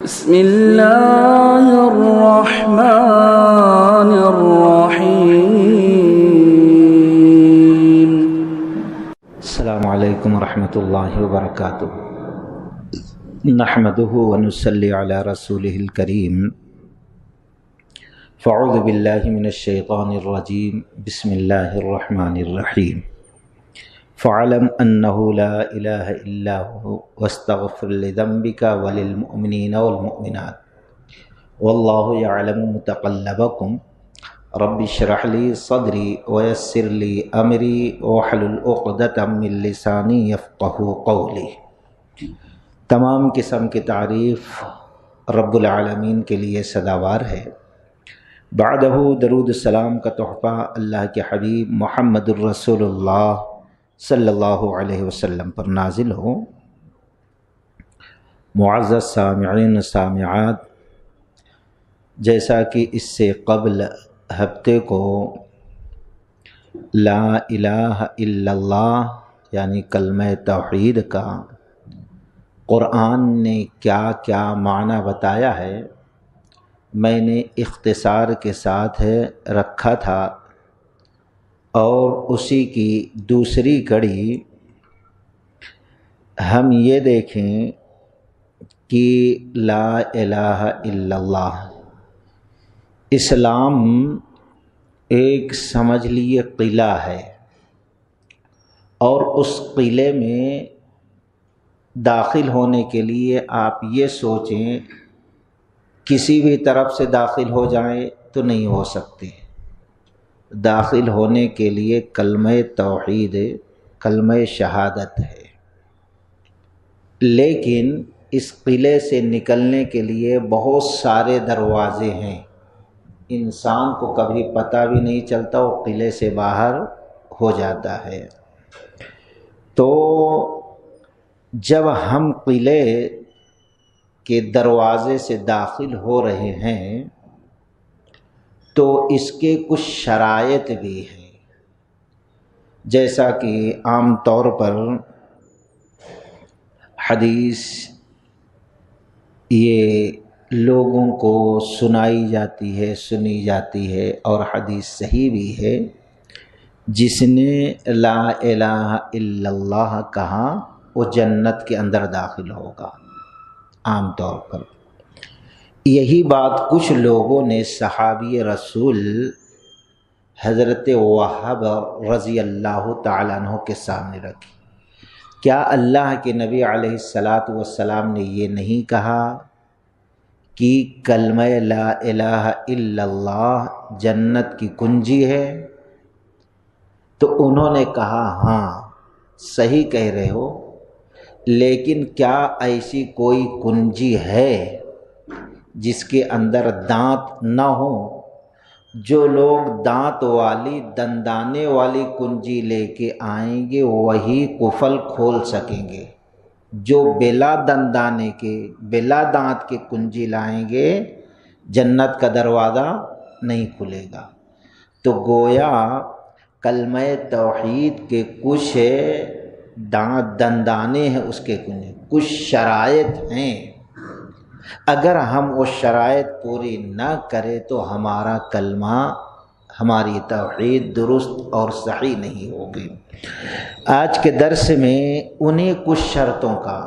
بسم اللہ الرحمن الرحیم۔ السلام علیکم ورحمۃ اللہ وبرکاتہ۔ نحمدہ ونصلی علی رسولہ الکریم۔ فاعوذ باللہ من الشیطان الرجیم، بسم اللہ الرحمن الرحیم۔ فاعلم انہ لا الہ الا هو واستغفر لذنبک وللمؤمنین والمؤمنات واللہ یعلم متقلبکم رب اشرح لی صدری ویسر لی امری واحلل عقدۃ من لسانی یفقہوا قولی۔ تمام قسم کی تعریف رب العالمین کے لیے سزاوار ہے۔ بعدہ درود السلام کا تحفہ اللہ کے حبیب محمد الرسول اللہ صلی اللہ علیہ وسلم پر نازل ہو۔ معزز سامعین سامعات، جیسا کہ اس سے قبل ہفتے کو لا الہ الا اللہ یعنی کلمہ توحید کا قرآن نے کیا کیا معنی بتایا ہے میں نے اختصار کے ساتھ رکھا تھا، اور اسی کی دوسری کڑی ہم یہ دیکھیں کہ لا الہ الا اللہ اسلام ایک سمجھ لیے قلعہ ہے، اور اس قلعے میں داخل ہونے کے لیے آپ یہ سوچیں کسی بھی طرف سے داخل ہو جائیں تو نہیں ہو سکتے۔ داخل ہونے کے لیے کلمہ توحید کلمہ شہادت ہے، لیکن اس قلعے سے نکلنے کے لیے بہت سارے دروازے ہیں۔ انسان کو کبھی پتہ بھی نہیں چلتا وہ قلعے سے باہر ہو جاتا ہے۔ تو جب ہم قلعے کے دروازے سے داخل ہو رہے ہیں تو اس کے کچھ شرائط بھی ہیں، جیسا کہ عام طور پر حدیث یہ لوگوں کو سنائی جاتی ہے، سنی جاتی ہے، اور حدیث صحیح بھی ہے، جس نے لا الہ الا اللہ کہا وہ جنت کے اندر داخل ہوگا۔ عام طور پر یہی بات کچھ لوگوں نے صحابی رسول حضرت وہب رضی اللہ تعالیٰ عنہ کے سامنے رکھی۔ کیا اللہ کے نبی علیہ السلام نے یہ نہیں کہا کہ کلمہ لا الہ الا اللہ جنت کی کنجی ہے؟ تو انہوں نے کہا ہاں صحیح کہہ رہے ہو، لیکن کیا ایسی کوئی کنجی ہے جس کے اندر دانت نہ ہو؟ جو لوگ دانت والی دندانے والی کنجی لے کے آئیں گے وہی قفل کھول سکیں گے، جو بلا دندانے کے بلا دانت کے کنجی لائیں گے جنت کا دروازہ نہیں کھلے گا۔ تو گویا کلمہ توحید کے کچھ دانت دندانے ہیں، اس کے کچھ شرائط ہیں، اگر ہم وہ شرائط پوری نہ کریں تو ہمارا کلمہ ہماری توحید درست اور صحیح نہیں ہوگی۔ آج کے درس میں انہیں کچھ شرطوں کا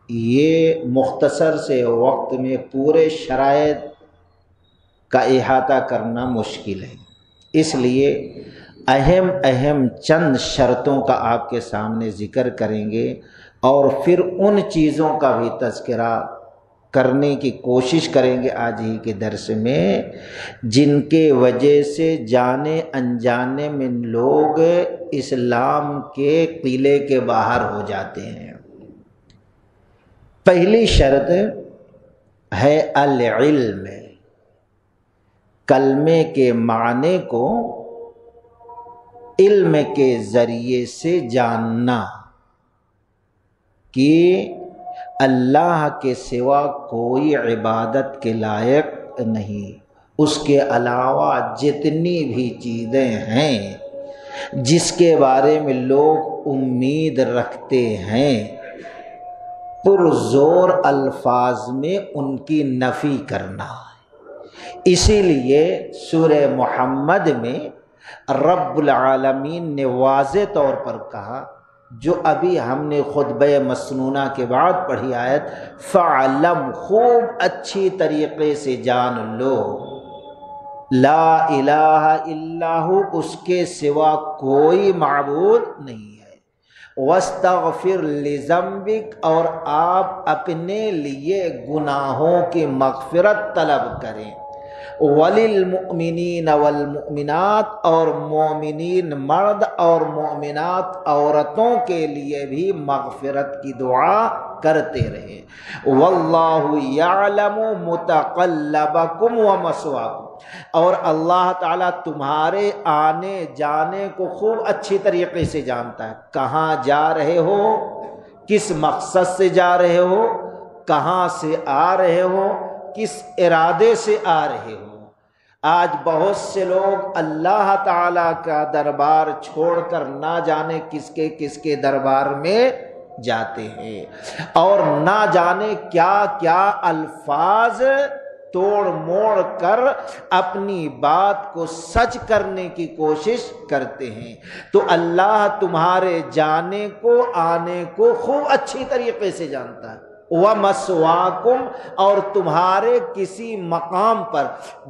یہ مختصر سے وقت میں پورے شرائط کا احاطہ کرنا مشکل ہے، اس لیے اہم چند شرطوں کا آپ کے سامنے ذکر کریں گے، اور پھر ان چیزوں کا بھی تذکرہ کرنے کی کوشش کریں گے آج ہی کے درس میں جن کے وجہ سے جانے انجانے میں لوگ اسلام کے قلعے کے باہر ہو جاتے ہیں۔ پہلی شرط ہے العلم، کلمے کے معنی کو علم کے ذریعے سے جاننا کہ اللہ کے سوا کوئی عبادت کے لائق نہیں، اس کے علاوہ جتنی بھی چیزیں ہیں جس کے بارے میں لوگ امید رکھتے ہیں پرزور الفاظ میں ان کی نفی کرنا ہے۔ اسی لیے سورہ محمد میں رب العالمین نے واضح طور پر کہا، جو ابھی ہم نے خطبہ مسنونہ کے بعد پڑھی آیت، فَعْلَمْ، خوب اچھی طریقے سے جان لو، لا الہ الا ہو، اس کے سوا کوئی معبود نہیں ہے، وَاسْتَغْفِرْ لِذَنْبِكَ، اور آپ اپنے لیے گناہوں کی مغفرت طلب کریں، وَلِلْمُؤْمِنِينَ وَالْمُؤْمِنَاتِ، اور مومنین مرد اور مومنات عورتوں کے لیے بھی مغفرت کی دعا کرتے رہیں، وَاللَّهُ يَعْلَمُ مُتَقَلَّبَكُمْ وَمَثْوَاكُمْ، اور اللہ تعالیٰ تمہارے آنے جانے کو خوب اچھی طریقے سے جانتا ہے، کہاں جا رہے ہو، کس مقصد سے جا رہے ہو، کہاں سے آ رہے ہو، کس ارادے سے آ رہے ہو۔ آج بہت سے لوگ اللہ تعالیٰ کا دربار چھوڑ کر نہ جانے کس کے دربار میں جاتے ہیں، اور نہ جانے کیا کیا الفاظ توڑ موڑ کر اپنی بات کو سچ کرنے کی کوشش کرتے ہیں۔ تو اللہ تمہارے جانے کو آنے کو خوب اچھی طریقے سے جانتا ہے، وَمَثْوَاكُمْ، اور تمہارے کسی مقام پر،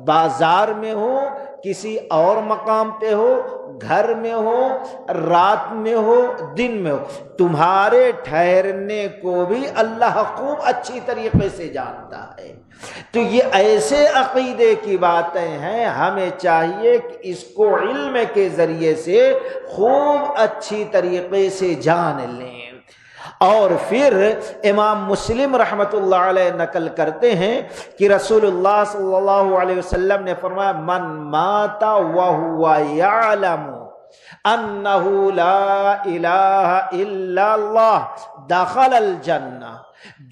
بازار میں ہو، کسی اور مقام پہ ہو، گھر میں ہو، رات میں ہو، دن میں ہو، تمہارے ٹھہرنے کو بھی اللہ خوب اچھی طریقے سے جانتا ہے۔ تو یہ ایسے عقیدے کی باتیں ہیں، ہمیں چاہیے کہ اس کو علم کے ذریعے سے خوب اچھی طریقے سے جان لیں۔ اور پھر امام مسلم رحمۃ اللہ علیہ نقل کرتے ہیں کہ رسول اللہ صلی اللہ علیہ وسلم نے فرمایا، من مات وہو یعلم انہ لا الہ الا اللہ دخل الجنہ،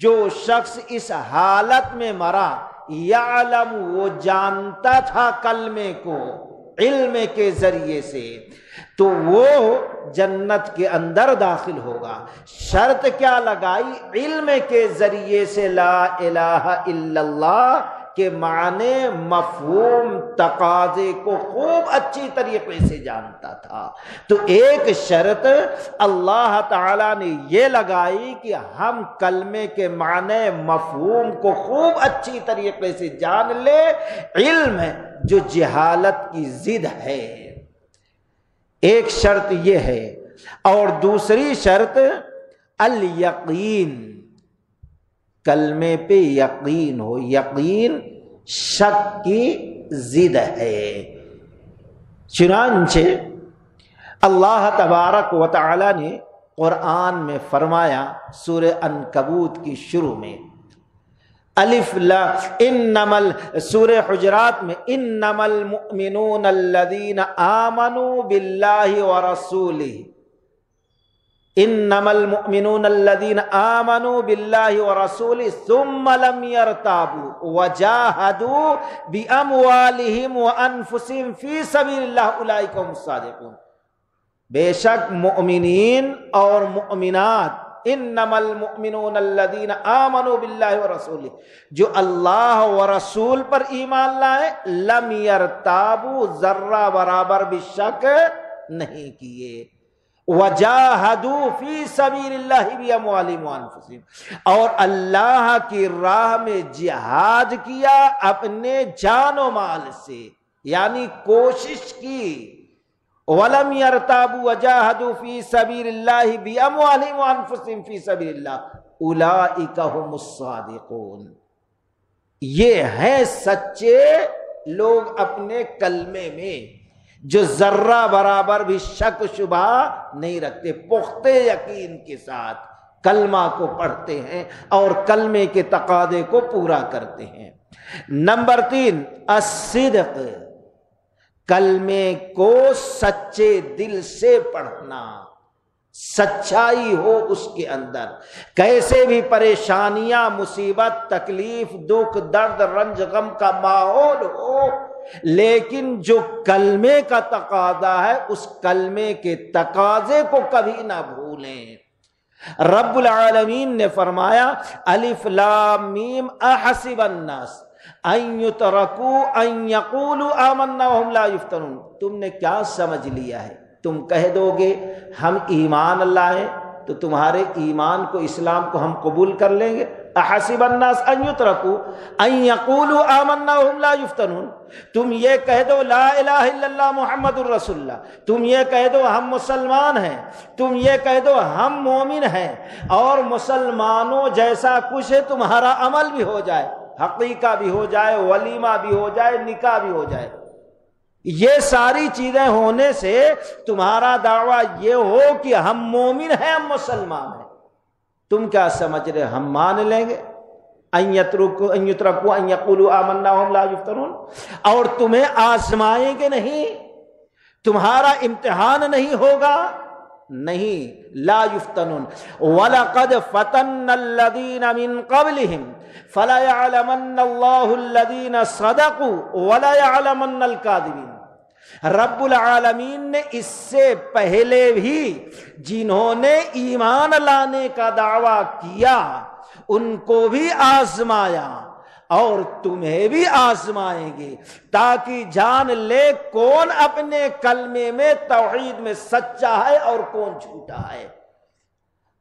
جو شخص اس حالت میں مرا، یعلم، وہ جانتا تھا کلمے کو علم کے ذریعے سے، تو وہ جنت کے اندر داخل ہوگا۔ شرط کیا لگائی؟ علم کے ذریعے سے لا الہ الا اللہ کے معنی، مفہوم، تقاضے کو خوب اچھی طریقے سے جانتا تھا۔ تو ایک شرط اللہ تعالیٰ نے یہ لگائی کہ ہم کلمے کے معنی، مفہوم کو خوب اچھی طریقے سے جان لے، علم جو جہالت کی ضد ہے، ایک شرط یہ ہے۔ اور دوسری شرط الیقین، کلمے پہ یقین ہو، یقین شک کی ضد ہے۔ چنانچہ اللہ تبارک و تعالی نے قرآن میں فرمایا سورہ عنکبوت کی شروع میں، الف لا سورہ حجرات میں، انما المؤمنون الذین آمنوا باللہ ورسولہ، انما المؤمنون الذین آمنوا باللہ ورسولہ ثم لم يرتابوا وجاہدوا باموالہم وانفسہم فی سبیل اللہ اولئک هم الصادقون، بے شک مؤمنین اور مؤمنات، انما المؤمنون الذین آمنوا باللہ ورسولہ، جو اللہ و رسول پر ایمان لائے، لم یرتابوا، ذرہ برابر بھی شک نہیں کیے، وجاہدوا فی سبیل اللہ باموالہم وانفسہم، اور اللہ کی راہ میں جہاد کیا اپنے جان و مال سے، یعنی کوشش کی، وَلَمْ يَرْتَابُوا وَجَاهَدُوا فِي سَبِيلِ اللَّهِ بِأَمْوَالِهِمْ وَأَنفُسِهِمْ فِي سَبِيلِ اللَّهِ أُولَئِكَ هُمُ الصَّادِقُونَ، یہ ہیں سچے لوگ اپنے کلمے میں، جو ذرہ برابر بھی شک شبہ نہیں رکھتے، پختہ یقین کے ساتھ کلمہ کو پڑھتے ہیں اور کلمے کے تقاضے کو پورا کرتے ہیں۔ نمبر 3، الصدق، کلمے کو سچے دل سے پڑھنا، سچائی ہو اس کے اندر، کیسے بھی پریشانیاں، مصیبت، تکلیف، دکھ، درد، رنج، غم کا ماحول ہو، لیکن جو کلمے کا تقاضا ہے اس کلمے کے تقاضے کو کبھی نہ بھولیں۔ رب العالمین نے فرمایا الف لام میم احسب الناس ان یترکوا ان یقولوا آمنا وهم لا یفتنون. تم نے کیا سمجھ لیا ہے؟ تم کہہ دو گے ہم ایمان لائیں تو تمہارے ایمان کو، اسلام کو ہم قبول کر لیں گے؟ احسب الناس ان یترکوا ان یقولوا آمنا وهم لا یفتنون. تم یہ کہہ دو لا الہ الا اللہ محمد الرسول اللہ، تم یہ کہہ دو ہم مسلمان ہیں، تم یہ کہہ دو ہم مومن ہیں، اور مسلمانوں جیسا کچھ ہے تمہارا عمل بھی ہو جائے، حقیقہ بھی ہو جائے، ولیمہ بھی ہو جائے، نکاح بھی ہو جائے، یہ ساری چیزیں ہونے سے تمہارا دعویٰ یہ ہو کہ ہم مومن ہیں، ہم مسلمان ہیں، تم کیا سمجھ رہے ہم مان لیں گے؟ ان یترکوا ان یقولوا آمنا وهم لا یفتنون. اور تمہیں آزمائیں گے نہیں، تمہارا امتحان نہیں ہوگا؟ نہیں. لا یفتنون. وَلَقَدْ فَتَنَّ الَّذِينَ مِن قَبْلِهِمْ فَلَيَعْلَمَنَّ اللَّهُ الَّذِينَ صَدَقُوا وَلَيَعْلَمَنَّ الْكَاذِبِينَ. رب العالمین نے اس سے پہلے بھی جنہوں نے ایمان لانے کا دعویٰ کیا ان کو بھی آزمایا، اور تمہیں بھی آزمائیں گے، تاکہ جان لے کون اپنے کلمے میں، توحید میں سچا ہے اور کون جھوٹا ہے.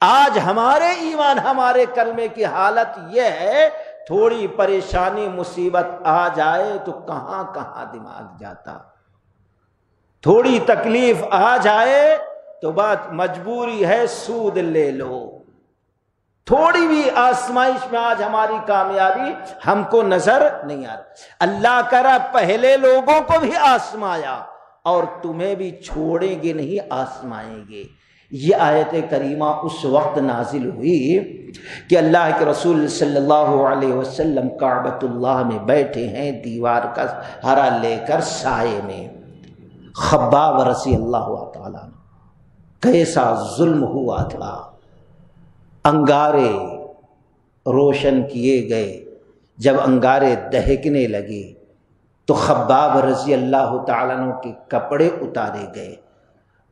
آج ہمارے ایمان، ہمارے کلمے کی حالت یہ ہے، تھوڑی پریشانی مصیبت آ جائے تو کہاں کہاں دماغ جاتا، تھوڑی تکلیف آ جائے تو بات مجبوری ہے سود لے لو. تھوڑی بھی آزمائش میں آج ہماری کامیابی ہم کو نظر نہیں آ رہی. اللہ کرا پہلے لوگوں کو بھی آزمایا اور تمہیں بھی چھوڑیں گے نہیں، آزمائیں گے. یہ آیت کریمہ اس وقت نازل ہوئی کہ اللہ کے رسول صلی اللہ علیہ وسلم کعبۃ اللہ میں بیٹھے ہیں، دیوار کا سہارا لے کر سائے میں. خباب رضی اللہ تعالیٰ کیسا ظلم ہوا تھا، انگارے روشن کیے گئے. جب انگارے دہکنے لگے تو خباب رضی اللہ تعالیٰ عنہ کے کپڑے اتارے گئے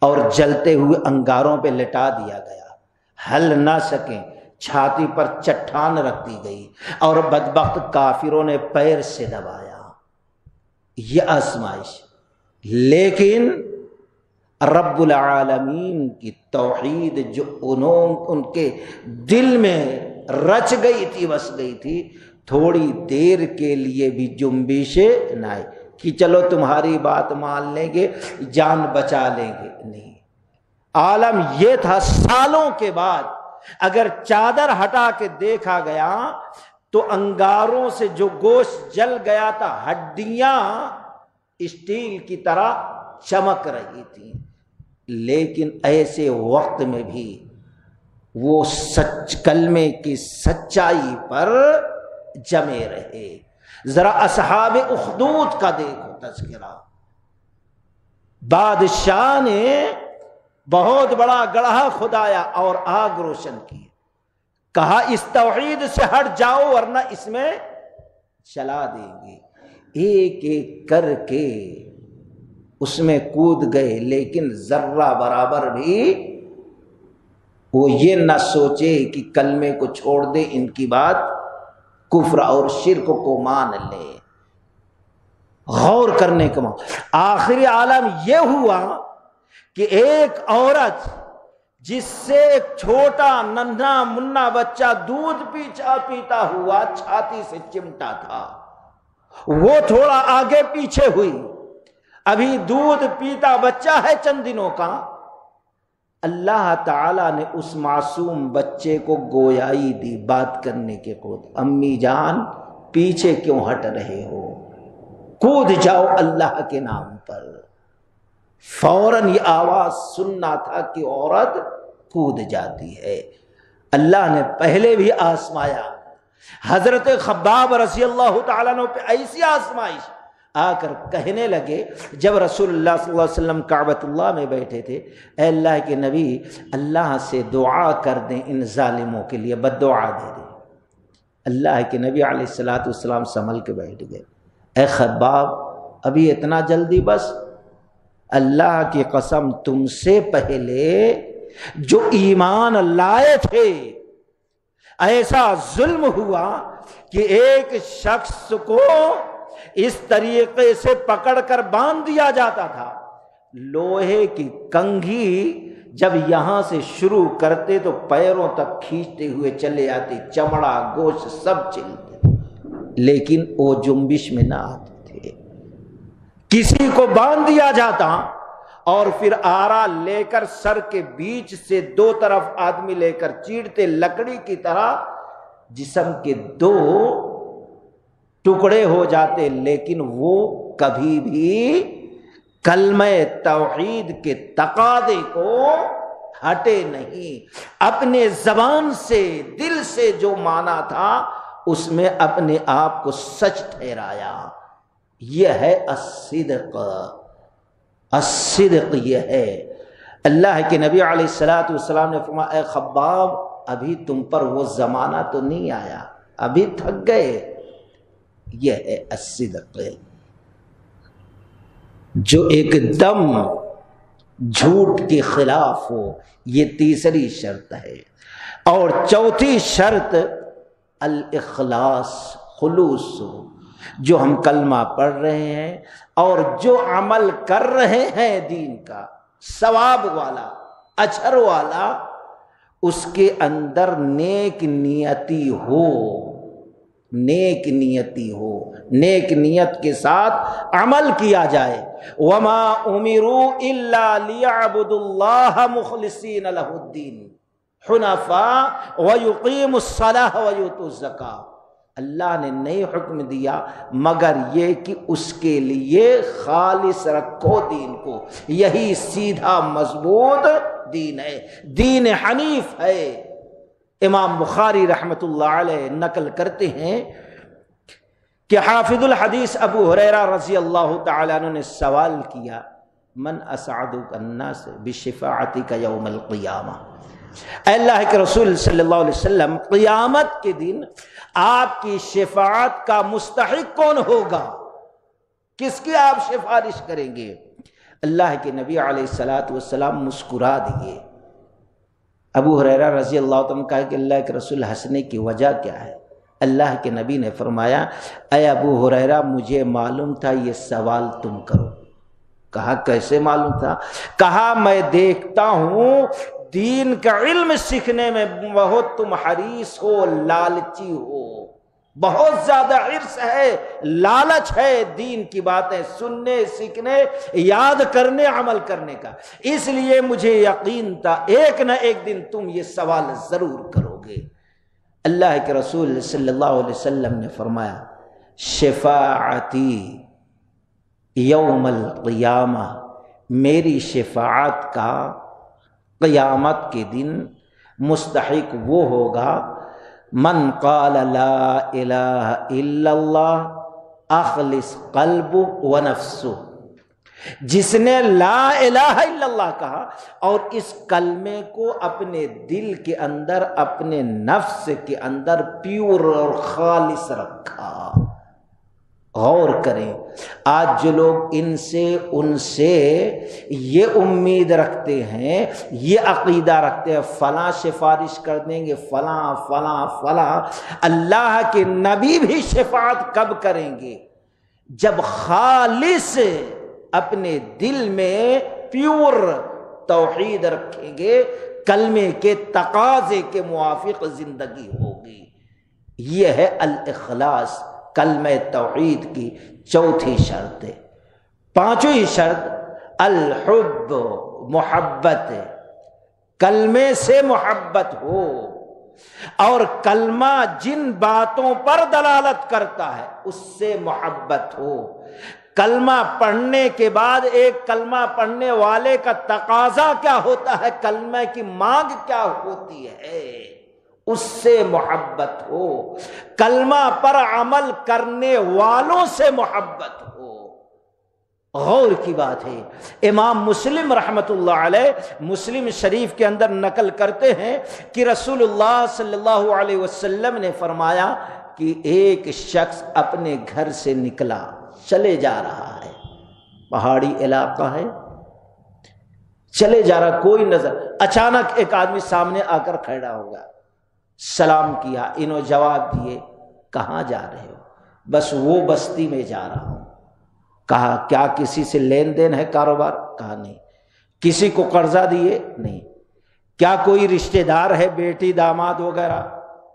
اور جلتے ہوئے انگاروں پہ لٹا دیا گیا. ہل نہ سکیں، چھاتی پر چٹان رکھ دی گئی اور بدبخت کافروں نے پیر سے دبایا. یہ آزمائش. لیکن رب العالمین کی توحید جو ان کے دل میں رچ گئی تھی، بس گئی تھی، تھوڑی دیر کے لیے بھی جنبشیں نہ آئی کہ چلو تمہاری بات مان لیں گے، جان بچا لیں گے. نہیں، عالم یہ تھا سالوں کے بعد اگر چادر ہٹا کے دیکھا گیا تو انگاروں سے جو گوشت جل گیا تھا، ہڈیاں اسٹیل کی طرح چمک رہی تھی. لیکن ایسے وقت میں بھی وہ کلمے کی سچائی پر جمے رہے. ذرا اصحاب اخدود کا دیکھو تذکرہ. بادشاہ نے بہت بڑا گڑھا کھدایا اور آگ روشن کی، کہا اس توحید سے ہٹ جاؤ ورنہ اس میں چلا دیں گے. ایک ایک کر کے اس میں کود گئے، لیکن ذرہ برابر بھی وہ یہ نہ سوچے کہ کلمے کو چھوڑ دے، ان کی بات کفر اور شرک کو مان لے. غور کرنے کا آخری عالم یہ ہوا کہ ایک عورت جس سے ایک چھوٹا ننھا منا بچہ دودھ پیتا ہوا چھاتی سے چمٹا تھا، وہ تھوڑا آگے پیچھے ہوئی. ابھی دودھ پیتا بچہ ہے چند دنوں کا. اللہ تعالیٰ نے اس معصوم بچے کو گویائی دی بات کرنے کے قوت. امی جان پیچھے کیوں ہٹ رہے ہو، کود جاؤ اللہ کے نام پر. فوراً یہ آواز سننا تھا کہ عورت کود جاتی ہے. اللہ نے پہلے بھی آزمایا. حضرت خباب رضی اللہ تعالیٰ عنہ پہ ایسی آزمائش آ کر کہنے لگے، جب رسول اللہ صلی اللہ علیہ وسلم کعبۃ اللہ میں بیٹھے تھے، اے اللہ کے نبی اللہ سے دعا کر دیں ان ظالموں کے لیے، بد دعا دے دیں. اللہ کے نبی علیہ الصلوۃ والسلام سنبھل کے بیٹھ گئے. اے خباب ابھی اتنا جلدی؟ بس اللہ کی قسم تم سے پہلے جو ایمان لائے تھے، ایسا ظلم ہوا کہ ایک شخص کو اس طریقے سے پکڑ کر باندھ دیا جاتا تھا، لوہے کی کنگھی جب یہاں سے شروع کرتے تو پیروں تک کھینچتے ہوئے چلے آتے، چمڑا گوشت سب چلتے، لیکن وہ جنبش میں نہ آتے تھے۔ کسی کو باندھ دیا جاتا اور پھر آرا لے کر سر کے بیچ سے دو طرف آدمی لے کر چیرتے، لکڑی کی طرح جسم کے دو ٹکڑے ہو جاتے، لیکن وہ کبھی بھی کلمہ توحید کے تقاضے کو ہٹے نہیں، اپنے زبان سے دل سے جو مانا تھا اس میں اپنے آپ کو سچ ٹھہرایا۔ یہ ہے الصدق، الصدق یہ ہے۔ اللہ کے نبی علیہ الصلوۃ والسلام نے فرمایا، اے خباب ابھی تم پر وہ زمانہ تو نہیں آیا، ابھی تھک گئے۔ یہ ہے الصدق، جو ایک دم جھوٹ کے خلاف ہو، یہ تیسری شرط ہے۔ اور چوتھی شرط الاخلاص، خلوص ہو۔ جو ہم کلمہ پڑھ رہے ہیں اور جو عمل کر رہے ہیں دین کا، ثواب والا، اجر والا، اس کے اندر نیک نیتی ہو، نیک نیتی ہو، نیک نیت کے ساتھ عمل کیا جائے۔ وما امروا الا ليعبدوا الله مخلصين له الدين حنفاء ويقيموا الصلاة ويؤتوا الزكاة۔ اللہ نے نہیں حکم دیا مگر یہ کہ اس کے لیے خالص رکھو دین کو، یہی سیدھا مضبوط دین ہے، دین حنیف ہے۔ امام بخاری رحمۃ اللہ علیہ نقل کرتے ہیں کہ حافظ الحدیث ابو ہریرہ رضی اللہ تعالیٰ عنہ نے سوال کیا، من اسعد الناس بشفاعتک یوم القیامہ، اے اللہ کے رسول صلی اللہ علیہ وسلم، قیامت کے دن آپ کی شفاعت کا مستحق کون ہوگا؟ کس کی آپ سفارش کریں گے؟ اللہ کے نبی علیہ الصلوۃ والسلام مسکرا دیے۔ ابو ہریرہ رضی اللہ عنہ کہا کہ اللہ کے رسول ہنسنے کی وجہ کیا ہے؟ اللہ کے نبی نے فرمایا، اے ابو ہریرہ مجھے معلوم تھا یہ سوال تم کرو۔ کہا کیسے معلوم تھا؟ کہا میں دیکھتا ہوں دین کا علم سیکھنے میں بہت تم حریص ہو، لالچی ہو، بہت زیادہ حرص ہے، لالچ ہے دین کی باتیں سننے، سیکھنے، یاد کرنے، عمل کرنے کا، اس لیے مجھے یقین تھا ایک نہ ایک دن تم یہ سوال ضرور کرو گے۔ اللہ کے رسول صلی اللہ علیہ وسلم نے فرمایا، شفاعتی یوم القیامہ، میری شفاعت کا قیامت کے دن مستحق وہ ہوگا، من قال لا الہ الا اللہ اخلص قلب و نفس، جس نے لا الہ الا اللہ کہا اور اس کلمے کو اپنے دل کے اندر، اپنے نفس کے اندر پیور اور خالص رکھا۔ غور کریں، آج جو لوگ ان سے یہ امید رکھتے ہیں، یہ عقیدہ رکھتے ہیں فلاں سفارش کر دیں گے، فلاں فلاں فلاں، اللہ کے نبی بھی شفاعت کب کریں گے؟ جب خالص اپنے دل میں پیور توحید رکھیں گے، کلمے کے تقاضے کے موافق زندگی ہوگی۔ یہ ہے الاخلاص، کلمہ توحید کی چوتھی شرط ہے۔ پانچویں شرط الحب، محبت، کلمے سے محبت ہو، اور کلمہ جن باتوں پر دلالت کرتا ہے اس سے محبت ہو۔ کلمہ پڑھنے کے بعد ایک کلمہ پڑھنے والے کا تقاضا کیا ہوتا ہے، کلمہ کی مانگ کیا ہوتی ہے، اس سے محبت ہو۔ کلمہ پر عمل کرنے والوں سے محبت ہو۔ غور کی بات ہے، امام مسلم رحمۃ اللہ علیہ مسلم شریف کے اندر نقل کرتے ہیں کہ رسول اللہ صلی اللہ علیہ وسلم نے فرمایا کہ ایک شخص اپنے گھر سے نکلا، چلے جا رہا ہے، پہاڑی علاقہ ہے، چلے جا رہا، کوئی نظر، اچانک ایک آدمی سامنے آ کر کھڑا ہوگا، سلام کیا، انہوں جواب دیے، کہاں جا رہے ہو؟ بس وہ بستی میں جا رہا ہوں۔ کہا کیا کسی سے لین دین ہے، کاروبار؟ کہا نہیں۔ کسی کو قرضہ دیے؟ نہیں۔ کیا کوئی رشتہ دار ہے، بیٹی داماد وغیرہ؟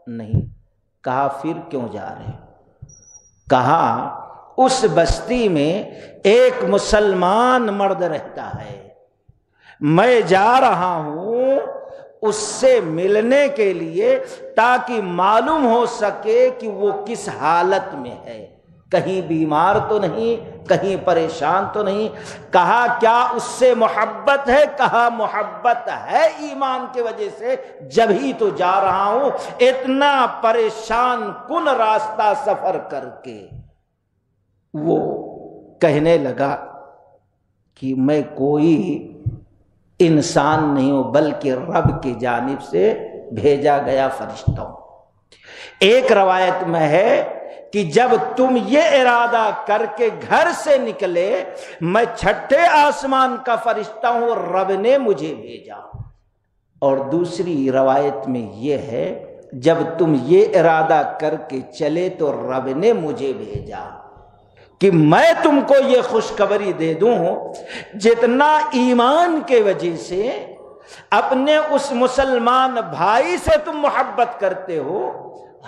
نہیں۔ کہا پھر کیوں جا رہے ہو؟ کہا اس بستی میں ایک مسلمان مرد رہتا ہے، میں جا رہا ہوں اس سے ملنے کے لیے تاکہ معلوم ہو سکے کہ وہ کس حالت میں ہے، کہیں بیمار تو نہیں، کہیں پریشان تو نہیں۔ کہا کیا اس سے محبت ہے؟ کہا محبت ہے ایمان کی وجہ سے، جب ہی تو جا رہا ہوں، اتنا پریشان کن راستہ سفر کر کے۔ وہ کہنے لگا کہ میں کوئی انسان نہیں ہوں بلکہ رب کی جانب سے بھیجا گیا فرشتہ ہوں۔ ایک روایت میں ہے کہ جب تم یہ ارادہ کر کے گھر سے نکلے، میں چھٹے آسمان کا فرشتہ ہوں، رب نے مجھے بھیجا۔ اور دوسری روایت میں یہ ہے جب تم یہ ارادہ کر کے چلے تو رب نے مجھے بھیجا کہ میں تم کو یہ خوشخبری دے دوں، جتنا ایمان کے وجہ سے اپنے اس مسلمان بھائی سے تم محبت کرتے ہو،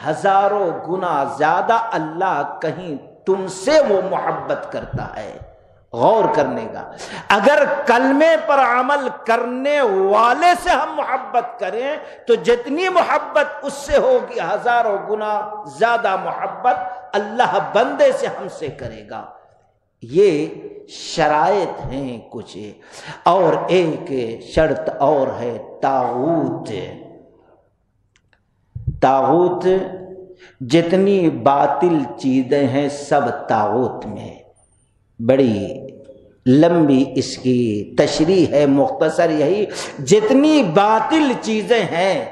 ہزاروں گنا زیادہ اللہ کہیں تم سے وہ محبت کرتا ہے۔ غور کرنے کا، اگر کلمے پر عمل کرنے والے سے ہم محبت کریں تو جتنی محبت اس سے ہوگی ہزاروں گنا زیادہ محبت اللہ بندے سے ہم سے کرے گا۔ یہ شرائط ہیں کچھ، اور ایک شرط اور ہے طاغوت۔ طاغوت جتنی باطل چیزیں ہیں سب طاغوت میں، بڑی لمبی اس کی تشریح ہے، مختصر یہی، جتنی باطل چیزیں ہیں،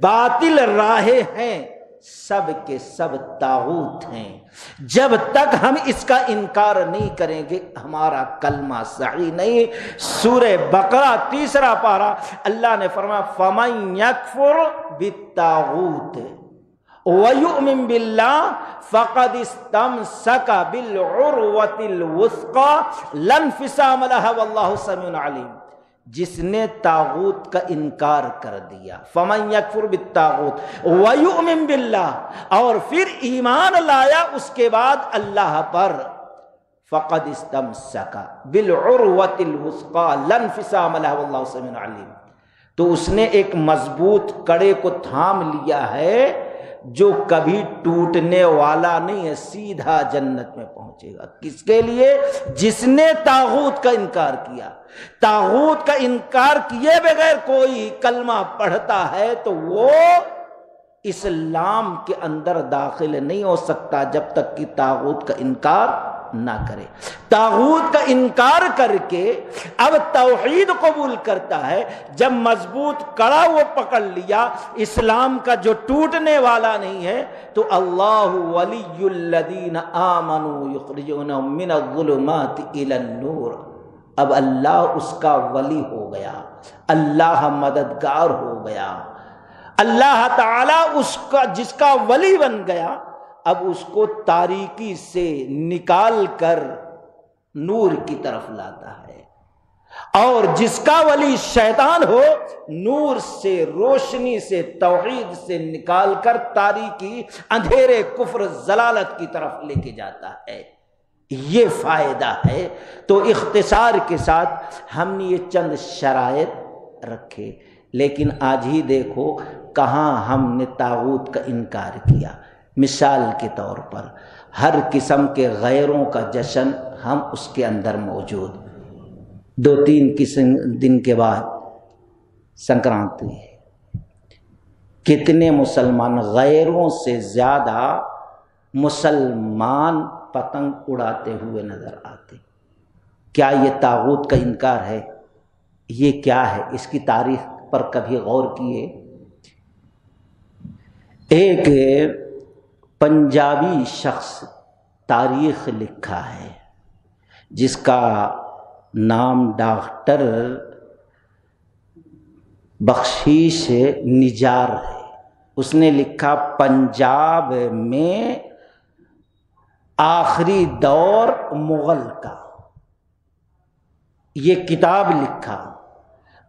باطل راہیں ہیں، سب کے سب طاغوت ہیں۔ جب تک ہم اس کا انکار نہیں کریں گے ہمارا کلمہ صحیح نہیں۔ سورہ بقرہ 3 پارہ اللہ نے فرمایا فَمَن يَكْفُرْ بِالطَّاغُوتِ وَيُؤْمِن بِاللَّهِ فَقَدِ اسْتَمْسَكَ بِالْعُرْوَةِ الْوُثْقَى لَا انفصام لَهَا وَاللَّهُ سَمِيعٌ عَلِيمٌ۔ جس نے طاغوت کا انکار کر دیا، فَمَن يَكْفُرْ بِالطَّاغُوتِ وَيُؤْمِن بِاللَّهِ، اور پھر ایمان لایا اس کے بعد اللہ پر، فَقَدِ اسْتَمْسَكَ بِالْعُرْوَةِ الْوُثْقَى لَا انفصام لَهَا وَاللَّهُ سَمِيعٌ عَلِيمٌ۔ تو اس نے ایک مضبوط کڑے کو تھام لیا ہے جو کبھی ٹوٹنے والا نہیں ہے، سیدھا جنت میں پہنچے گا۔ کس کے لیے؟ جس نے طاغوت کا انکار کیا۔ طاغوت کا انکار کیے بغیر کوئی کلمہ پڑھتا ہے تو وہ اسلام کے اندر داخل نہیں ہو سکتا جب تک کہ طاغوت کا انکار نہ کرے۔ طاغوت کا انکار کر کے اب توحید قبول کرتا ہے، جب مضبوط کڑا وہ پکڑ لیا اسلام کا جو ٹوٹنے والا نہیں ہے، تو اللہ ولی الذین آمنوا یخرجونہم من الظلمات الی النور، اب اللہ اس کا ولی ہو گیا، اللہ مددگار ہو گیا، اللہ تعالی اس کا جس کا ولی بن گیا اب اس کو تاریکی سے نکال کر نور کی طرف لاتا ہے، اور جس کا ولی شیطان ہو نور سے، روشنی سے، توحید سے نکال کر تاریکی، اندھیرے، کفر، ضلالت کی طرف لے کے جاتا ہے۔ یہ فائدہ ہے۔ تو اختصار کے ساتھ ہم نے یہ چند شرائط رکھے، لیکن آج ہی دیکھو کہاں ہم نے طاغوت کا انکار کیا۔ مثال کے طور پر ہر قسم کے غیروں کا جشن ہم اس کے اندر موجود، 2-3 دن کے بعد سنکرانتی ہے، کتنے مسلمان، غیروں سے زیادہ مسلمان پتنگ اڑاتے ہوئے نظر آتے۔ کیا یہ طاغوت کا انکار ہے؟ یہ کیا ہے؟ اس کی تاریخ پر کبھی غور کیے؟ ایک پنجابی شخص تاریخ لکھا ہے جس کا نام ڈاکٹر بخشیش نجار ہے، اس نے لکھا پنجاب میں آخری دور مغل کا، یہ کتاب لکھا،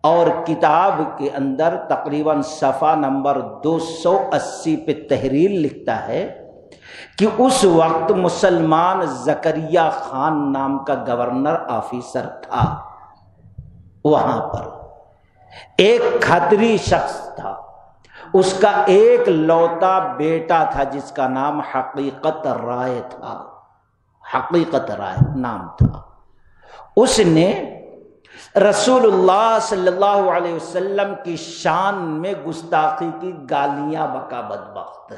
اور کتاب کے اندر تقریباً صفحہ نمبر 280 پہ تحریر لکھتا ہے کہ اس وقت مسلمان زکریا خان نام کا گورنر آفیسر تھا، وہاں پر ایک کھتری شخص تھا، اس کا ایک لوتا بیٹا تھا جس کا نام حقیقت رائے تھا، حقیقت رائے نام تھا۔ اس نے رسول اللہ صلی اللہ علیہ وسلم کی شان میں گستاخی کی، گالیاں بکا بدبخت،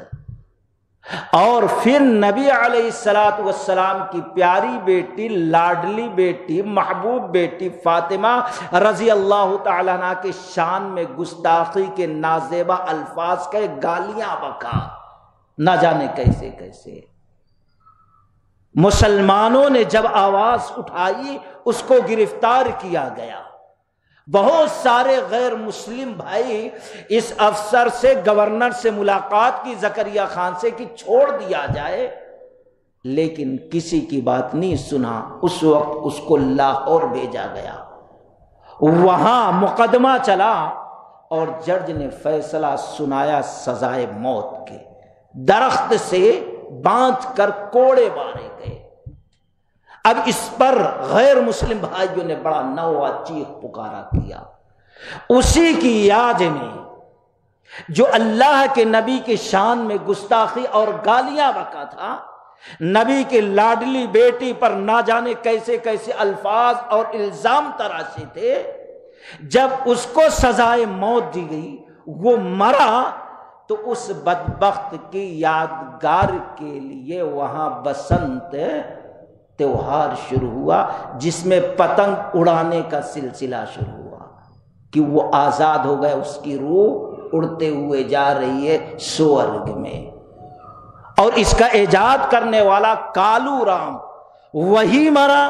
اور پھر نبی علیہ الصلوۃ والسلام کی پیاری بیٹی، لاڈلی بیٹی، محبوب بیٹی فاطمہ رضی اللہ تعالیٰ عنہ کے شان میں گستاخی کے نازیبہ الفاظ کے، گالیاں بکا، نہ جانے کیسے کیسے۔ مسلمانوں نے جب آواز اٹھائی اس کو گرفتار کیا گیا۔ بہت سارے غیر مسلم بھائی اس افسر سے، گورنر سے ملاقات کی زکریا خان سے کہ چھوڑ دیا جائے، لیکن کسی کی بات نہیں سنا۔ اس وقت اس کو لاہور بھیجا گیا، وہاں مقدمہ چلا اور جج نے فیصلہ سنایا سزائے موت کے، درخت سے باندھ کر کوڑے مارے گئے۔ اب اس پر غیر مسلم بھائیوں نے بڑا نوا چیخ پکارا کیا۔ اسی کی یاد میں جو اللہ کے نبی کے شان میں گستاخی اور گالیاں بکا تھا، نبی کے لاڈلی بیٹی پر نہ جانے کیسے کیسے الفاظ اور الزام تراشے تھے، جب اس کو سزائے موت دی گئی، وہ مرا، تو اس بدبخت کی یادگار کے لیے وہاں بسنت تیوہار شروع ہوا، جس میں پتنگ اڑانے کا سلسلہ شروع ہوا کہ وہ آزاد ہو گئے، اس کی روح اڑتے ہوئے جا رہی ہے سورگ میں۔ اور اس کا ایجاد کرنے والا کالو رام وہی مرا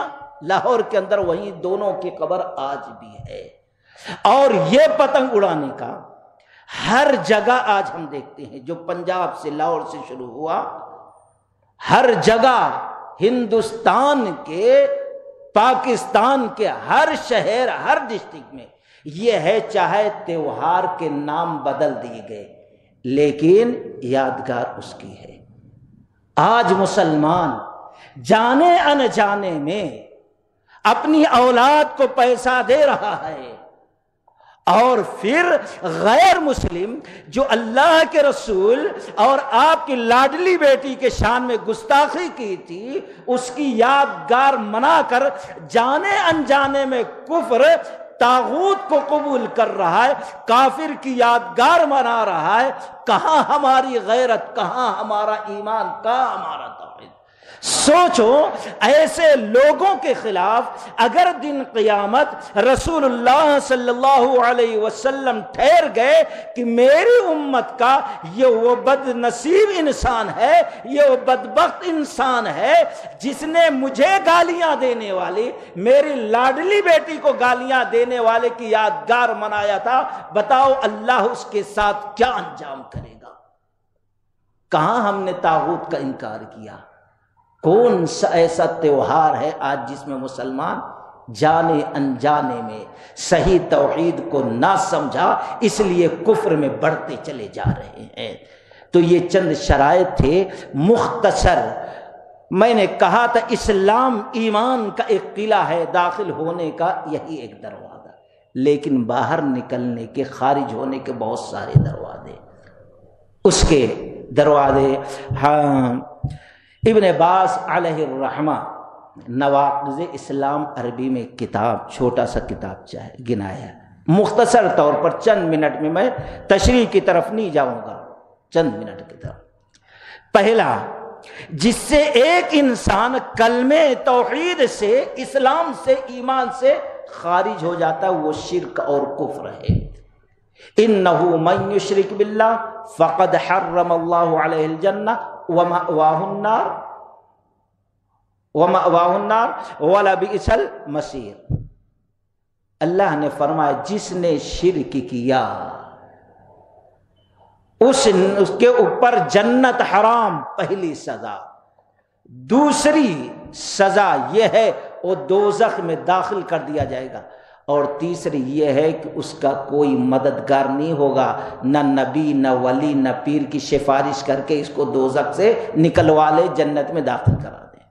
لاہور کے اندر، وہیں دونوں کی قبر آج بھی ہے۔ اور یہ پتنگ اڑانے کا ہر جگہ آج ہم دیکھتے ہیں، جو پنجاب سے لاہور سے شروع ہوا، ہر جگہ ہندوستان کے، پاکستان کے ہر شہر، ہر ڈسٹرکٹ میں یہ ہے، چاہے تیوہار کے نام بدل دیے گئے لیکن یادگار اس کی ہے۔ آج مسلمان جانے انجانے میں اپنی اولاد کو پیسہ دے رہا ہے، اور پھر غیر مسلم جو اللہ کے رسول اور آپ کی لاڈلی بیٹی کے شان میں گستاخی کی تھی، اس کی یادگار منا کر جانے انجانے میں کفر، طاغوت کو قبول کر رہا ہے، کافر کی یادگار منا رہا ہے۔ کہاں ہماری غیرت، کہاں ہمارا ایمان، کہاں ہمارا توحید؟ سوچو، ایسے لوگوں کے خلاف اگر دن قیامت رسول اللہ صلی اللہ علیہ وسلم ٹھہر گئے کہ میری امت کا یہ وہ بد نصیب انسان ہے، یہ وہ بدبخت انسان ہے جس نے مجھے گالیاں دینے والی، میری لاڈلی بیٹی کو گالیاں دینے والے کی یادگار منایا تھا، بتاؤ اللہ اس کے ساتھ کیا انجام کرے گا؟ کہاں ہم نے طاغوت کا انکار کیا؟ کون سا ایسا تیوہار ہے آج جس میں مسلمان جانے انجانے میں صحیح توحید کو نہ سمجھا، اس لیے کفر میں بڑھتے چلے جا رہے ہیں؟ تو یہ چند شرائط تھے مختصر۔ میں نے کہا تھا اسلام ایمان کا ایک قلعہ ہے، داخل ہونے کا یہی ایک دروازہ، لیکن باہر نکلنے کے، خارج ہونے کے بہت سارے دروازے، اس کے دروازے۔ ہاں، ابن باز علیہ الرحمہ نواقض اسلام عربی میں کتاب، چھوٹا سا کتابچہ ہے، گنایا ہے مختصر طور پر، چند منٹ میں، میں تشریح کی طرف نہیں جاؤں گا، چند منٹ کی طرف۔ پہلا، جس سے ایک انسان کلمہ توحید سے، اسلام سے، ایمان سے خارج ہو جاتا ہے، وہ شرک اور کفر ہے۔ انہ من یشرک باللہ فقد حرم اللہ علیہ الجنہ ومأواہ النار ولبئس المصیر۔ اللہ نے فرمایا جس نے شرک کیا اس کے اوپر جنت حرام، پہلی سزا۔ دوسری سزا یہ ہے وہ دوزخ میں داخل کر دیا جائے گا، اور تیسری یہ ہے کہ اس کا کوئی مددگار نہیں ہوگا، نہ نبی نہ ولی نہ پیر کی سفارش کر کے اس کو دوزخ سے نکلوا لے جنت میں داخل کرا دے۔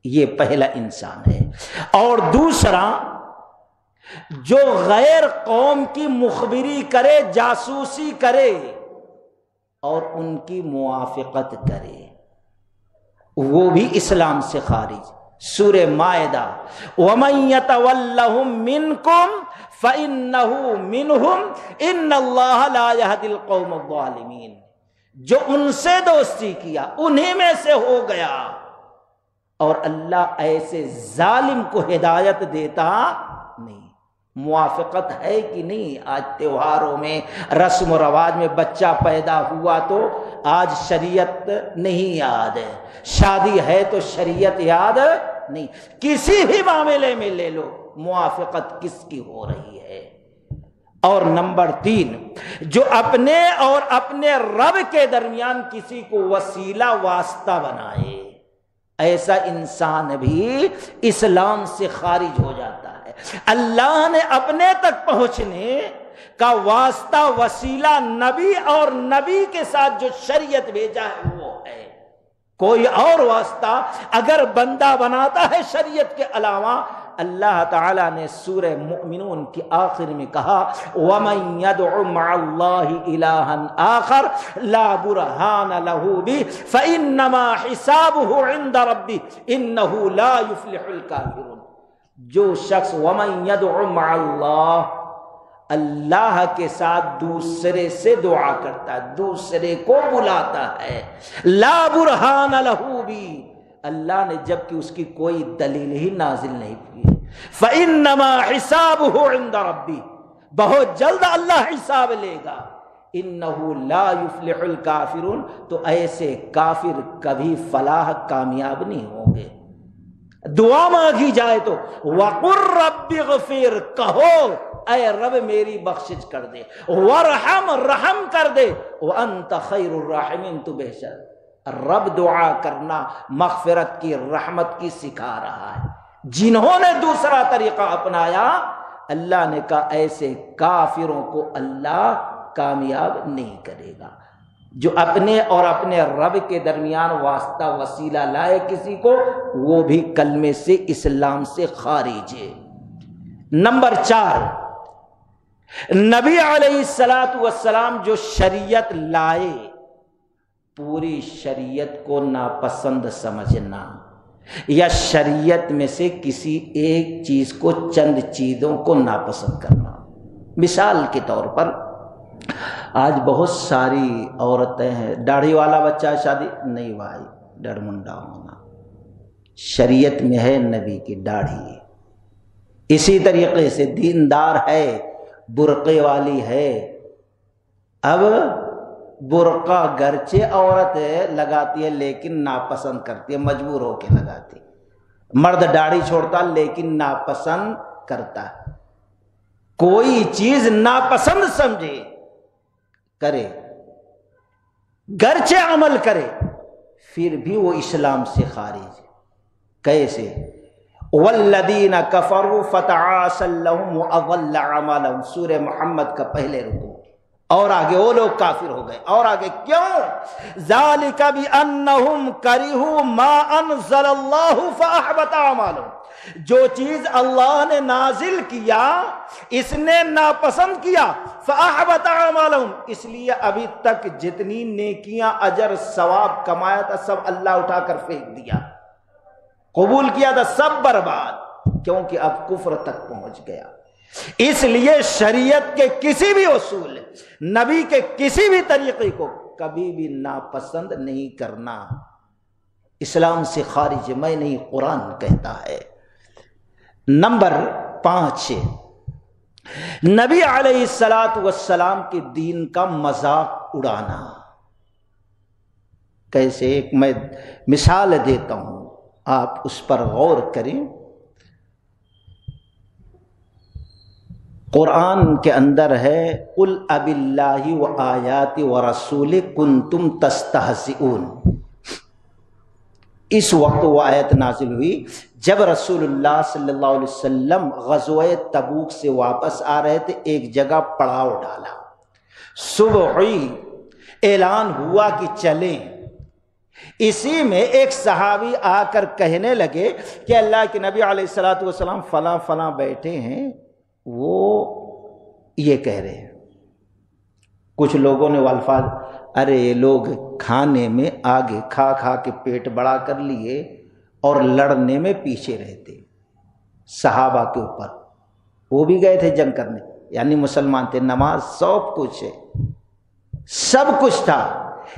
یہ پہلا انسان ہے۔ اور دوسرا جو غیر قوم کی مخبری کرے، جاسوسی کرے اور ان کی موافقت کرے، وہ بھی اسلام سے خارج۔ سورہ مائدہ وَمَن يَتَوَلَّهُم مِّنكُمْ فَإِنَّهُ مِنْهُمْ إِنَّ اللَّهَ لَا يَهْدِي الْقَوْمَ الظَّالِمِينَ، جو ان سے دوستی کیا انہی میں سے ہو گیا، اور اللہ ایسے ظالم کو ہدایت دیتا نہیں۔ موافقت ہے کہ نہیں؟ آج تہواروں میں رسم و رواج میں بچہ پیدا ہوا تو آج شریعت نہیں یاد ہے، شادی ہے تو شریعت یاد نہیں، کسی بھی معاملے میں لے لو موافقت کس کی ہو رہی ہے۔ اور نمبر 3، جو اپنے اور اپنے رب کے درمیان کسی کو وسیلہ واسطہ بنائے، ایسا انسان بھی اسلام سے خارج ہو جاتا ہے۔ اللہ نے اپنے تک پہنچنے کا واسطہ وسیلہ نبی اور نبی کے ساتھ جو شریعت بھیجا ہے وہ ہے۔ کوئی اور واسطہ اگر بندہ بناتا ہے شریعت کے علاوہ، اللہ تعالیٰ نے سورہ مؤمنون کی آخر میں کہا وَمَن يَدْعُ مَعَ اللَّهِ إِلَٰهًا آخَرَ لَا بُرْهَانَ لَهُ بِهِ فَإِنَّمَا حِسَابُهُ عِندَ رَبِّهِ إِنَّهُ لَا يُفْلِحُ الْكَافِرُونَ۔ جو شخص وَمَن يَدْعُ مَعَ اللَّهِ، اللہ کے ساتھ دوسرے سے دعا کرتا ہے، دوسرے کو بلاتا ہے، لا برہان لہو بھی، اللہ نے جبکہ اس کی کوئی دلیل ہی نازل نہیں کی، فَإِنَّمَا حِسَابُهُ عِندَ رَبِّهِ، بہت جلد اللہ حساب لے گا، إِنَّهُ لَا يُفْلِحُ الْكَافِرُونَ، تو ایسے کافر کبھی فلاح کامیاب نہیں ہوں گے۔ دعا مانگی جائے تو وَقُلْ رَبِّ اغْفِرْ، کہو اے رب میری بخشش کر دے، وَارْحَمْ، رحم کر دے، وَأَنْتَ خَيْرُ الرَّاحِمِينَ، تو بہتر رب دعا کرنا مغفرت کی، رحمت کی سکھا رہا ہے۔ جنہوں نے دوسرا طریقہ اپنایا، اللہ نے کہا ایسے کافروں کو اللہ کامیاب نہیں کرے گا۔ جو اپنے اور اپنے رب کے درمیان واسطہ وسیلہ لائے کسی کو، وہ بھی کلمے سے، اسلام سے خارج ہے۔ نمبر 4، نبی علیہ السلام جو شریعت لائے، پوری شریعت کو ناپسند سمجھنا، یا شریعت میں سے کسی ایک چیز کو، چند چیزوں کو ناپسند کرنا۔ مثال کے طور پر آج بہت ساری عورتیں ہیں، داڑھی والا بچہ شادی نہیں بھائی، ڈرمنڈا ہونا، شریعت میں ہے نبی کی داڑھی۔ اسی طریقے سے دیندار ہے، برقعے والی ہے، اب برقع گرچہ عورت لگاتی ہے لیکن ناپسند کرتی ہے، مجبور ہو کے لگاتی، مرد داڑھی چھوڑتا لیکن ناپسند کرتا ہے۔ کوئی چیز ناپسند سمجھے کرے، گرچہ عمل کرے، پھر بھی وہ اسلام سے خارج ہے۔ کیسے؟ والذین کفروا فتعاصا لهم واضل اعمالهم، سورہ محمد کا پہلے رکوع، اور آگے وہ لوگ کافر ہو گئے، اور آگے کیوں؟ ذالک بانہم کرہوا ما انزل اللہ فاحبط اعمالهم، جو چیز اللہ نے نازل کیا اس نے ناپسند کیا، فاحبط اعمالهم، اس لیے ابھی تک جتنی نیکیاں اجر ثواب کمایا تھا سب اللہ اٹھا کر پھینک دیا، قبول کیا تھا سب برباد، کیونکہ اب کفر تک پہنچ گیا۔ اس لیے شریعت کے کسی بھی اصول، نبی کے کسی بھی طریقے کو کبھی بھی ناپسند نہیں کرنا، اسلام سے خارج میں نہیں، قرآن کہتا ہے۔ نمبر 5، نبی علیہ السلام کے دین کا مذاق اڑانا۔ کیسے؟ ایک میں مثال دیتا ہوں، آپ اس پر غور کریں۔ قرآن کے اندر ہے قل اب اللہ و آیات و رسول کنتم تستہزئون. اس وقت وہ آیت نازل ہوئی جب رسول اللہ صلی اللہ علیہ وسلم غزوہ تبوک سے واپس آ رہے تھے. ایک جگہ پڑاؤ ڈالا, صبح ہوئی, اعلان ہوا کہ چلیں. اسی میں ایک صحابی آ کر کہنے لگے کہ اللہ کے نبی علیہ الصلوۃ والسلام فلاں فلاں بیٹھے ہیں, وہ یہ کہہ رہے ہیں. کچھ لوگوں نے وہ الفاظ, ارے یہ لوگ کھانے میں آگے کھا کھا کے پیٹ بڑا کر لیے اور لڑنے میں پیچھے رہتے. صحابہ کے اوپر, وہ بھی گئے تھے جنگ کرنے, یعنی مسلمان تھے, نماز سب کچھ ہے, سب کچھ تھا,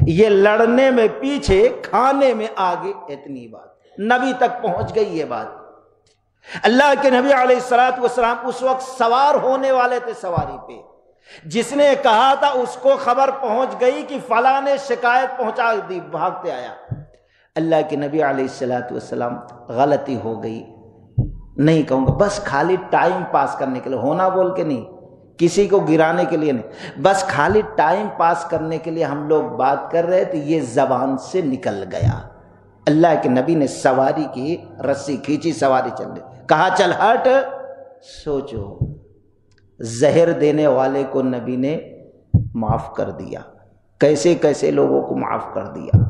یہ لڑنے میں پیچھے کھانے میں آگے. اتنی بات نبی تک پہنچ گئی یہ بات. اللہ کے نبی علیہ الصلوۃ والسلام اس وقت سوار ہونے والے تھے سواری پہ. جس نے کہا تھا اس کو خبر پہنچ گئی کہ فلاں نے شکایت پہنچا دی, بھاگتے آیا. اللہ کے نبی علیہ الصلوۃ والسلام غلطی ہو گئی, نہیں کہوں گا, بس خالی ٹائم پاس کرنے کے لیے, ہونا بول کے نہیں, کسی کو گرانے کے لیے نہیں, بس خالی ٹائم پاس کرنے کے لیے ہم لوگ بات کر رہے تھے, یہ زبان سے نکل گیا. اللہ کے نبی نے سواری کی رسی کھینچی, سواری چل رہی, کہا چل ہٹ. سوچو, زہر دینے والے کو نبی نے معاف کر دیا, کیسے کیسے لوگوں کو معاف کر دیا,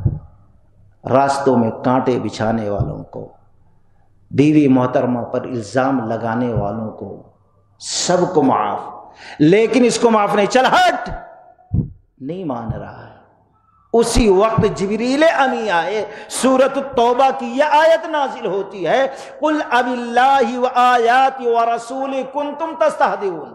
راستوں میں کانٹے بچھانے والوں کو, بیوی محترمہ پر الزام لگانے والوں کو, سب کو معاف. لیکن اس کو معاف نہیں, چل ہٹ, نہیں مان رہا ہے. اسی وقت جبریل امی آئے, سورۃ التوبہ کی یہ آیت نازل ہوتی ہے قل اب اللہ و آیات و رسول کنتم تستہزئون.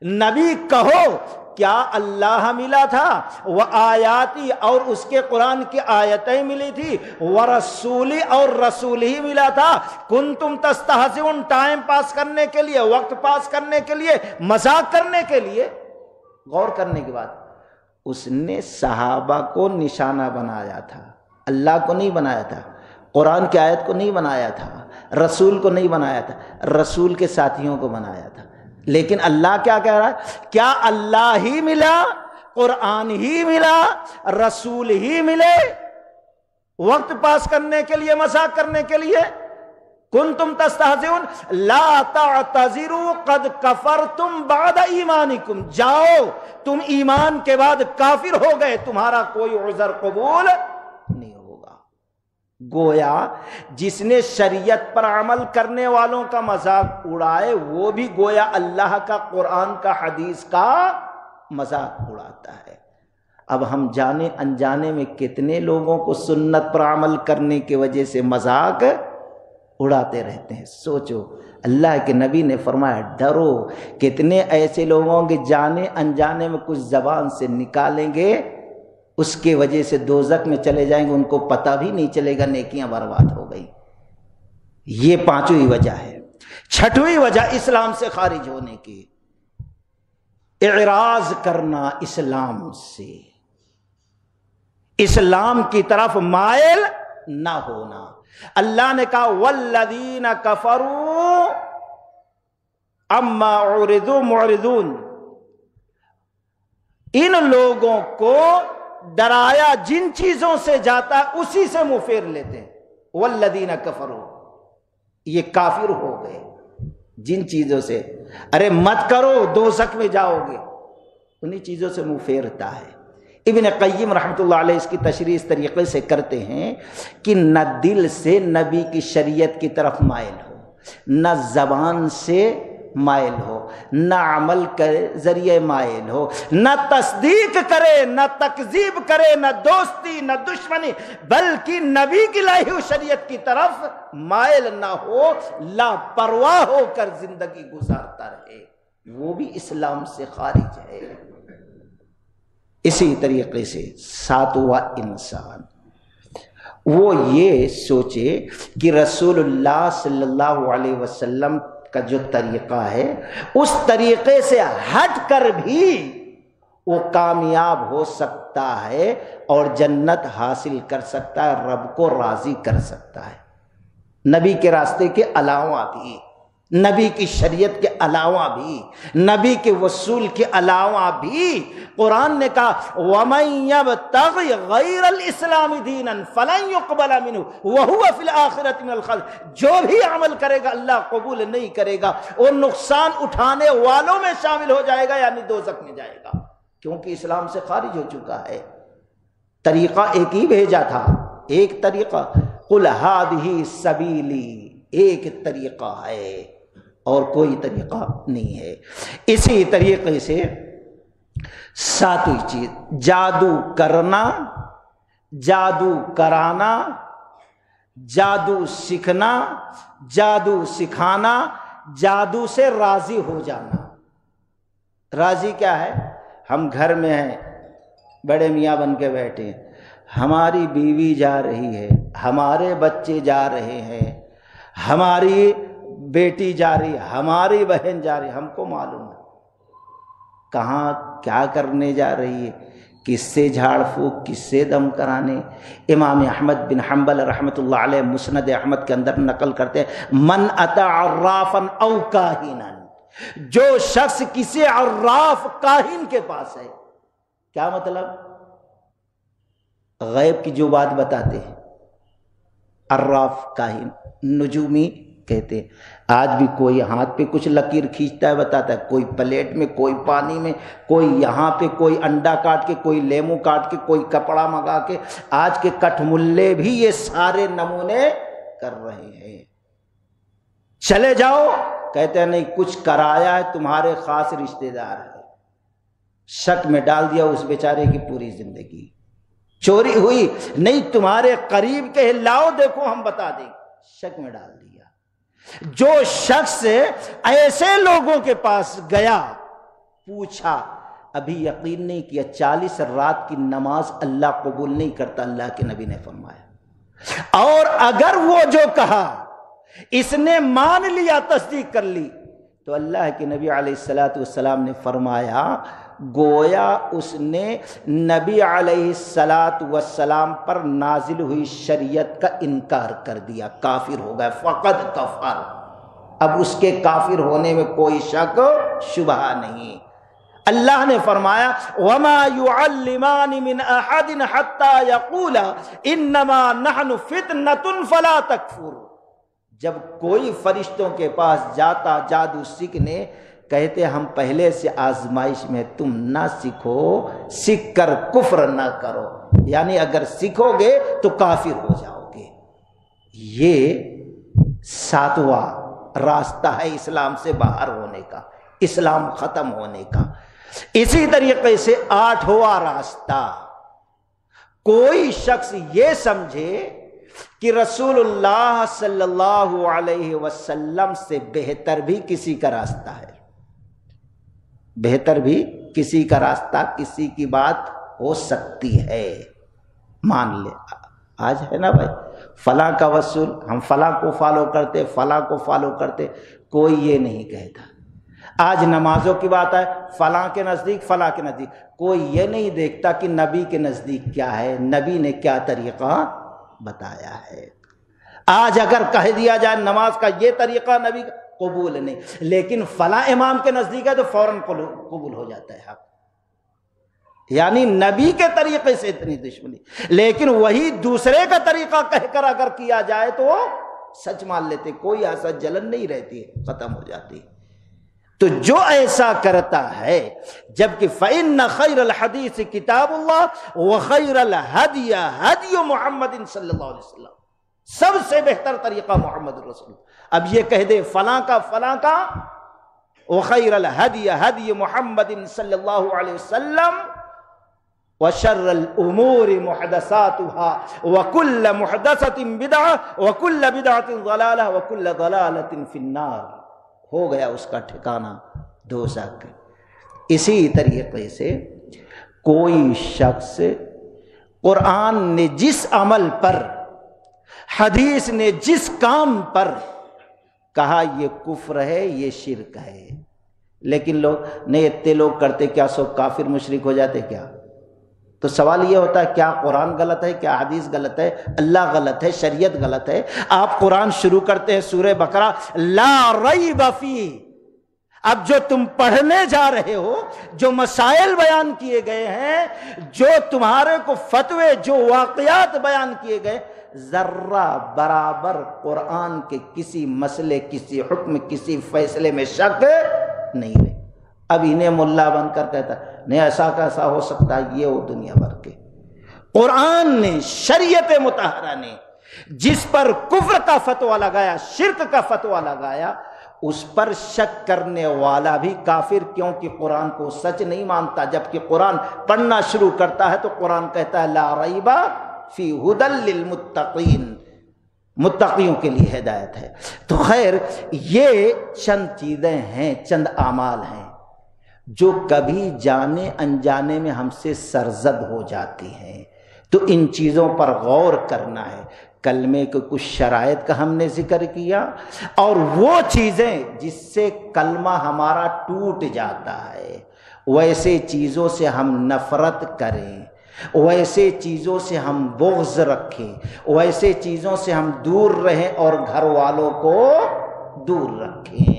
نبی کہو کیا اللہ ملا تھا, وہ آیاتی اور اس کے قرآن کی آیتیں ملی تھی, وہ رسولی اور رسول ہی ملا تھا, کنتم تستہزئون, ٹائم پاس کرنے کے لیے, وقت پاس کرنے کے لیے, مذاق کرنے کے لیے. غور کرنے کے بعد اس نے صحابہ کو نشانہ بنایا تھا, اللہ کو نہیں بنایا تھا, قرآن کی آیت کو نہیں بنایا تھا, رسول کو نہیں بنایا تھا, رسول کے ساتھیوں کو بنایا تھا. لیکن اللہ کیا کہہ رہا ہے, کیا اللہ ہی ملا, قرآن ہی ملا, رسول ہی ملے وقت پاس کرنے کے لیے, مذاق کرنے کے لیے؟ کنتم تستہزئون لا تعتذروا قد کفرتم بعد ایمانکم, جاؤ تم ایمان کے بعد کافر ہو گئے, تمہارا کوئی عذر قبول نہیں ہوگا. گویا جس نے شریعت پر عمل کرنے والوں کا مذاق اڑائے وہ بھی گویا اللہ کا, قرآن کا, حدیث کا مذاق اڑاتا ہے. اب ہم جانے انجانے میں کتنے لوگوں کو سنت پر عمل کرنے کی وجہ سے مذاق اڑاتے رہتے ہیں. سوچو, اللہ کے نبی نے فرمایا ڈرو, کتنے ایسے لوگوں کے جانے انجانے میں کچھ زبان سے نکالیں گے, اس کے وجہ سے دوزخ میں چلے جائیں گے, ان کو پتہ بھی نہیں چلے گا, نیکیاں برباد ہو گئی. یہ پانچویں وجہ ہے. چھٹویں وجہ اسلام سے خارج ہونے کی, اعراض کرنا اسلام سے, اسلام کی طرف مائل نہ ہونا. اللہ نے کہا والذین کفروا عما عرضوا معرضون, ان لوگوں کو ڈرایا جن چیزوں سے جاتا اسی سے منہ پھیر لیتے ہیں. والذین کفروا, یہ کافر ہو گئے جن چیزوں سے, ارے مت کرو دوزخ میں جاؤ گے, انہی چیزوں سے منہ پھیرتا ہے. ابن قیم رحمۃ اللہ علیہ اس کی تشریح اس طریقے سے کرتے ہیں کہ نہ دل سے نبی کی شریعت کی طرف مائل ہو, نہ زبان سے مائل ہو, نہ عمل کے ذریعے مائل ہو, نہ تصدیق کرے, نہ تکذیب کرے, نہ دوستی نہ دشمنی, بلکہ نبی کی لائی ہوئی شریعت کی طرف مائل نہ ہو, لاپرواہ ہو کر زندگی گزارتا رہے, وہ بھی اسلام سے خارج ہے. اسی طریقے سے ساتواں انسان وہ یہ سوچے کہ رسول اللہ صلی اللہ علیہ وسلم کا جو طریقہ ہے اس طریقے سے ہٹ کر بھی وہ کامیاب ہو سکتا ہے اور جنت حاصل کر سکتا ہے, رب کو راضی کر سکتا ہے. نبی کے راستے کے علاوہ بھی نبی کی شریعت کے علاوہ بھی، نبی کے وصول کے علاوہ بھی قرآن نے کہا وَمَن يَبْتَغِ غَيْرَ الْإِسْلَامِ دِينًا فَلَن يُقْبَلَ مِنْهُ وَهُوَ فِي الْآخِرَةِ مِنَ الْخَاسِرِينَ۔ جو بھی عمل کرے گا اللہ قبول نہیں کرے گا، وہ نقصان اٹھانے والوں میں شامل ہو جائے گا، یعنی دوزخ میں جائے گا، کیونکہ اسلام سے خارج ہو چکا ہے۔ طریقہ ایک ہی بھیجا تھا، ایک طریقہ، قُلْ هَٰذِهِ سَبِيلِي، ایک طریقہ ہے اور کوئی طریقہ نہیں ہے۔ اسی طریقے سے ساتویں چیز، جادو کرنا، جادو کرانا، جادو سیکھنا، جادو سکھانا، جادو سے راضی ہو جانا۔ راضی کیا ہے؟ ہم گھر میں ہیں، بڑے میاں بن کے بیٹھے ہیں، ہماری بیوی جا رہی ہے، ہمارے بچے جا رہے ہیں، ہماری بیٹی جا رہی ہے، ہماری بہن جا رہی ہے، ہم کو معلوم ہے کہاں کیا کرنے جا رہی ہے، کس سے جھاڑ پھونک، کس سے دم کرانے۔ امام احمد بن حنبل رحمۃ اللہ علیہ مسند احمد کے اندر نقل کرتے ہیں من اتی عرافا او کاہنا، جو شخص کسی عراف کاہن کے پاس ہے، کیا مطلب؟ غیب کی جو بات بتاتے ہیں، عراف کاہن، نجومی کہتے ہیں۔ آج بھی کوئی ہاتھ پہ کچھ لکیر کھینچتا ہے بتاتا ہے، کوئی پلیٹ میں، کوئی پانی میں، کوئی یہاں پہ، کوئی انڈا کاٹ کے، کوئی لیمو کاٹ کے، کوئی کپڑا منگا کے۔ آج کے کٹ ملے بھی یہ سارے نمونے کر رہے ہیں۔ چلے جاؤ، کہتے ہیں نہیں کچھ کرایا ہے، تمہارے خاص رشتہ دار ہے۔ شک میں ڈال دیا اس بیچارے کی پوری زندگی۔ چوری ہوئی، نہیں تمہارے قریب کے، لاؤ دیکھو ہم بتا دیں، شک میں ڈال دیا۔ جو شخص ایسے لوگوں کے پاس گیا، پوچھا، ابھی یقین نہیں کیا، 40 رات کی نماز اللہ قبول نہیں کرتا، اللہ کے نبی نے فرمایا۔ اور اگر وہ جو کہا اس نے مان لیا، تصدیق کر لی، تو اللہ کے نبی علیہ السلام نے فرمایا گویا اس نے نبی علیہ السلام پر نازل ہوئی شریعت کا انکار کر دیا، کافر ہو گیا، فقد کفر۔ اب اس کے کافر ہونے میں کوئی شک شبہ نہیں۔ اللہ نے فرمایا وَمَا يُعَلِّمَانِ مِنْ أَحَدٍ حَتَّى يَقُولَا إِنَّمَا نَحْنُ فِتْنَةٌ فَلَا تَكْفُرْ۔ جب کوئی فرشتوں کے پاس جاتا جادو سیکھنے، کہتے ہم پہلے سے آزمائش میں، تم نہ سیکھو، سیکھ کر کفر نہ کرو، یعنی اگر سیکھو گے تو کافر ہو جاؤ گے۔ یہ 7واں راستہ ہے اسلام سے باہر ہونے کا، اسلام ختم ہونے کا۔ اسی طریقے سے 8واں راستہ، کوئی شخص یہ سمجھے کہ رسول اللہ صلی اللہ علیہ وسلم سے بہتر بھی کسی کا راستہ ہے، بہتر بھی کسی کا راستہ، کسی کی بات ہو سکتی ہے، مان لے۔ آج ہے نا بھائی، فلاں کا وصول، ہم فلاں کو فالو کرتے، فلاں کو فالو کرتے، کوئی یہ نہیں کہتا۔ آج نمازوں کی بات ہے، فلاں کے نزدیک، فلاں کے نزدیک، کوئی یہ نہیں دیکھتا کہ نبی کے نزدیک کیا ہے، نبی نے کیا طریقہ بتایا ہے۔ آج اگر کہہ دیا جائے نماز کا یہ طریقہ نبی کا، قبول نہیں، لیکن فلاں امام کے نزدیک ہے تو فوراً قبول ہو جاتا ہے حق۔ یعنی نبی کے طریقے سے اتنی دشمنی، لیکن وہی دوسرے کا طریقہ کہہ کر اگر کیا جائے تو وہ سچ مان لیتے، کوئی ایسا جلن نہیں رہتی ہے، ختم ہو جاتی۔ تو جو ایسا کرتا ہے، جبکہ فَإِنَّ خَيْرَ الْحَدِيثِ كِتَابُ اللَّهِ وَخَيْرَ الْهَدْيِ هَدْيُ مُحَمَّدٍ صلی اللہ علیہ وسلم، سب سے بہتر طریقہ محمد رسول۔ اب یہ کہہ دے فلاں کا فلاں کا، وَخَيْرَ الْهَدْيِ هَدْيُ مُحَمَّدٍ صلی اللہ علیہ وسلم وَشَرَّ الْأُمُورِ مُحْدَثَاتُهَا وَكُلَّ مُحْدَثَةٍ بِدْعَةٍ وَكُلَّ بِدْعَةٍ ضَلَالَةٍ وَكُلَّ ضَلَالَةٍ فِي النَّارِ، ہو گیا اس کا ٹھکانہ دوزخ۔ اسی طریقے سے کوئی شخص قرآن نے جس عمل پر، حدیث نے جس کام پر کہا یہ کفر ہے، یہ شرک ہے، لیکن لوگ نہیں، اتنے لوگ کرتے کیا سو کافر مشرک ہو جاتے کیا؟ تو سوال یہ ہوتا ہے کیا قرآن غلط ہے، کیا حدیث غلط ہے، اللہ غلط ہے، شریعت غلط ہے؟ آپ قرآن شروع کرتے ہیں سورہ بقرہ لا ریب فیہ، اب جو تم پڑھنے جا رہے ہو، جو مسائل بیان کیے گئے ہیں، جو تمہارے کو فتوے، جو واقعات بیان کیے گئے، ذرہ برابر قرآن کے کسی مسئلے، کسی حکم، کسی فیصلے میں شک نہیں ہے۔ اب انہیں ملا بن کر کہتا ہے نہیں ایسا کیسا ہو سکتا ہے، یہ وہ دنیا بھر کے قرآن نے، شریعت مطہرہ نے جس پر کفر کا فتویٰ لگایا، شرک کا فتویٰ لگایا، اس پر شک کرنے والا بھی کافر، کیونکہ قرآن کو سچ نہیں مانتا۔ جبکہ قرآن پڑھنا شروع کرتا ہے تو قرآن کہتا ہے لا ریب فی ھدی للمتقین، متقیوں کے لیے ہدایت ہے۔ تو خیر یہ چند چیزیں ہیں، چند اعمال ہیں جو کبھی جانے انجانے میں ہم سے سرزد ہو جاتی ہیں، تو ان چیزوں پر غور کرنا ہے۔ کلمے کے کچھ شرائط کا ہم نے ذکر کیا، اور وہ چیزیں جس سے کلمہ ہمارا ٹوٹ جاتا ہے، ویسے چیزوں سے ہم نفرت کریں، ویسے چیزوں سے ہم بغض رکھیں، ویسے چیزوں سے ہم دور رہیں اور گھر والوں کو دور رکھیں۔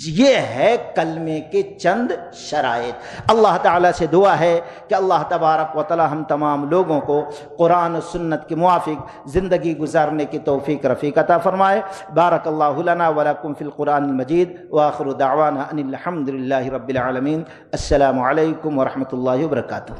یہ ہے کلمے کے چند شرائط۔ اللہ تعالیٰ سے دعا ہے کہ اللہ تبارک و تعالی ہم تمام لوگوں کو قرآن و سنت کے موافق زندگی گزارنے کی توفیق رفیق عطا فرمائے۔ بارک اللہ لنا ولکم فی القرآن المجید، وآخر دعوانا ان الحمد للہ رب العالمین۔ السلام علیکم ورحمۃ اللہ وبرکاتہ۔